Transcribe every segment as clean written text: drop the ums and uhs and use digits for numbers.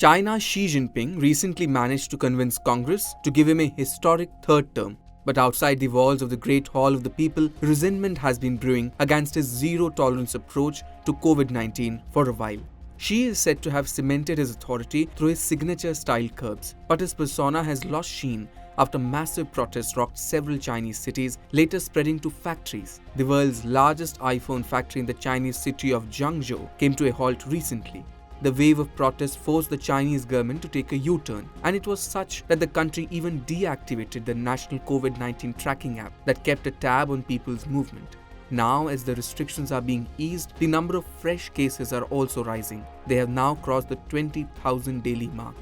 China's Xi Jinping recently managed to convince Congress to give him a historic third term. But outside the walls of the Great Hall of the People, resentment has been brewing against his zero-tolerance approach to Covid-19 for a while. Xi is said to have cemented his authority through his signature-style curbs, but his persona has lost sheen after massive protests rocked several Chinese cities, later spreading to factories. The world's largest iPhone factory in the Chinese city of Zhengzhou came to a halt recently. The wave of protests forced the Chinese government to take a U-turn, and it was such that the country even deactivated the national COVID-19 tracking app that kept a tab on people's movement. Now, as the restrictions are being eased, the number of fresh cases are also rising. They have now crossed the 20,000 daily mark.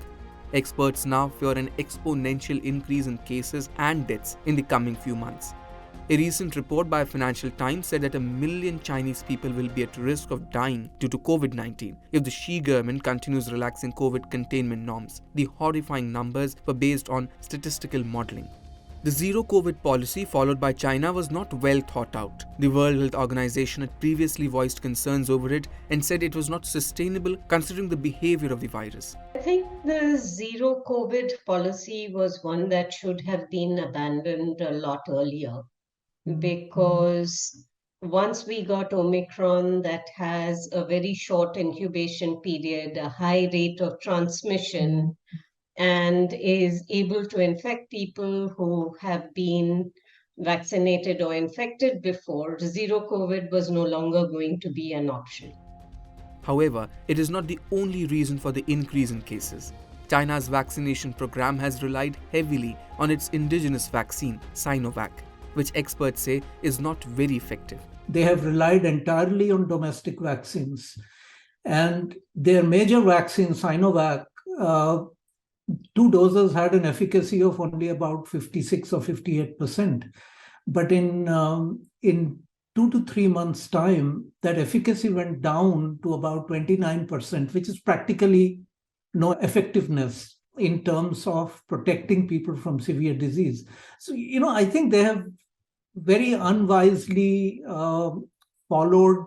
Experts now fear an exponential increase in cases and deaths in the coming few months. A recent report by Financial Times said that 1 million Chinese people will be at risk of dying due to COVID-19 if the Xi government continues relaxing COVID containment norms. The horrifying numbers were based on statistical modeling. The zero-COVID policy followed by China was not well thought out. The World Health Organization had previously voiced concerns over it and said it was not sustainable considering the behavior of the virus. I think the zero COVID policy was one that should have been abandoned a lot earlier, because once we got Omicron, that has a very short incubation period, a high rate of transmission, and is able to infect people who have been vaccinated or infected before, zero COVID was no longer going to be an option. However, it is not the only reason for the increase in cases. China's vaccination program has relied heavily on its indigenous vaccine, Sinovac, which experts say is not very effective. They have relied entirely on domestic vaccines. And their major vaccine, Sinovac, 2 doses had an efficacy of only about 56 or 58%. But in 2 to 3 months' time, that efficacy went down to about 29%, which is practically no effectiveness in terms of protecting people from severe disease. So, I think they have very unwisely followed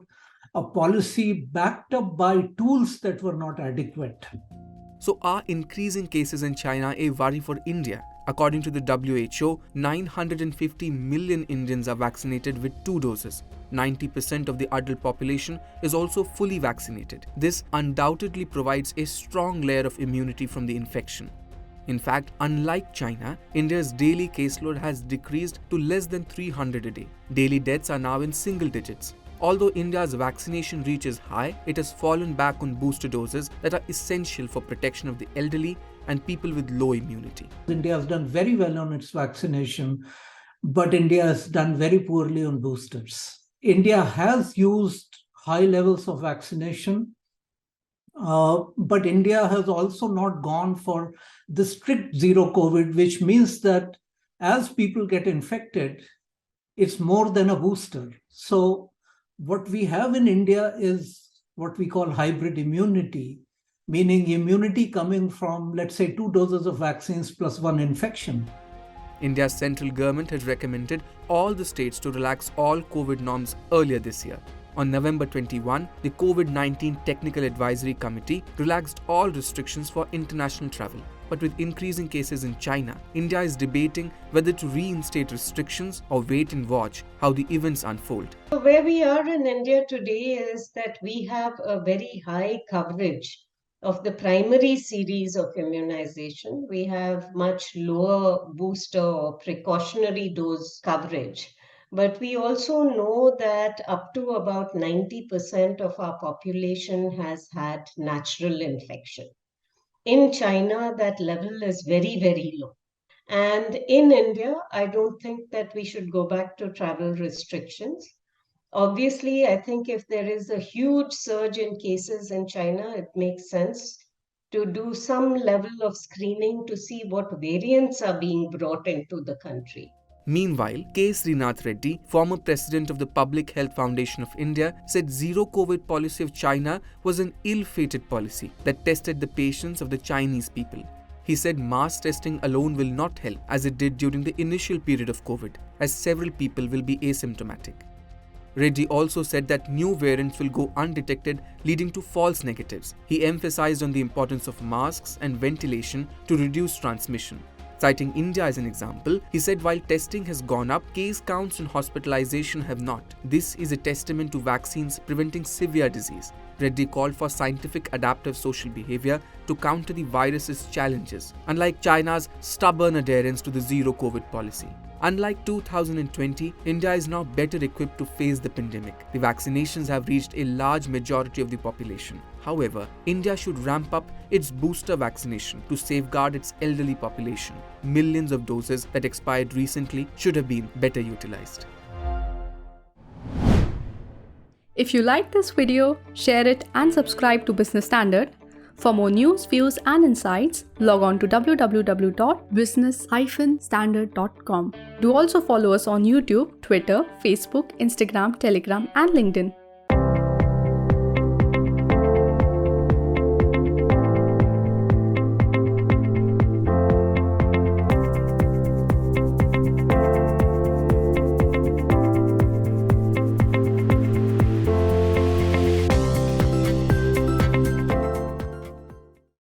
a policy backed up by tools that were not adequate. So are increasing cases in China a worry for India? According to the WHO, 950 million Indians are vaccinated with 2 doses. 90% of the adult population is also fully vaccinated. This undoubtedly provides a strong layer of immunity from the infection. In fact, unlike China, India's daily caseload has decreased to less than 300 a day. Daily deaths are now in single digits. Although India's vaccination reach is high, it has fallen back on booster doses that are essential for protection of the elderly and people with low immunity. India has done very well on its vaccination, but India has done very poorly on boosters. India has used high levels of vaccination, but India has also not gone for the strict zero COVID, which means that as people get infected, it's more than a booster. So what we have in India is what we call hybrid immunity, meaning immunity coming from, let's say, 2 doses of vaccines plus 1 infection. India's central government had recommended all the states to relax all COVID norms earlier this year. On November 21, the COVID-19 Technical Advisory Committee relaxed all restrictions for international travel. But with increasing cases in China, India is debating whether to reinstate restrictions or wait and watch how the events unfold. So where we are in India today is that we have a very high coverage of the primary series of immunization. We have much lower booster or precautionary dose coverage. But we also know that up to about 90% of our population has had natural infection. In China, that level is very, very low. And in India, I don't think that we should go back to travel restrictions. Obviously, I think if there is a huge surge in cases in China, it makes sense to do some level of screening to see what variants are being brought into the country. Meanwhile, K. Srinath Reddy, former president of the Public Health Foundation of India, said zero COVID policy of China was an ill-fated policy that tested the patience of the Chinese people. He said mass testing alone will not help as it did during the initial period of COVID, as several people will be asymptomatic. Reddy also said that new variants will go undetected, leading to false negatives. He emphasized on the importance of masks and ventilation to reduce transmission. Citing India as an example, he said while testing has gone up, case counts and hospitalization have not. This is a testament to vaccines preventing severe disease. Reddy called for scientific adaptive social behavior to counter the virus's challenges, unlike China's stubborn adherence to the zero COVID policy. Unlike 2020, India is now better equipped to face the pandemic. The vaccinations have reached a large majority of the population. However, India should ramp up its booster vaccination to safeguard its elderly population. Millions of doses that expired recently should have been better utilized. If you like this video, share it and subscribe to Business Standard. For more news, views and insights, log on to www.business-standard.com. Do also follow us on YouTube, Twitter, Facebook, Instagram, Telegram and LinkedIn.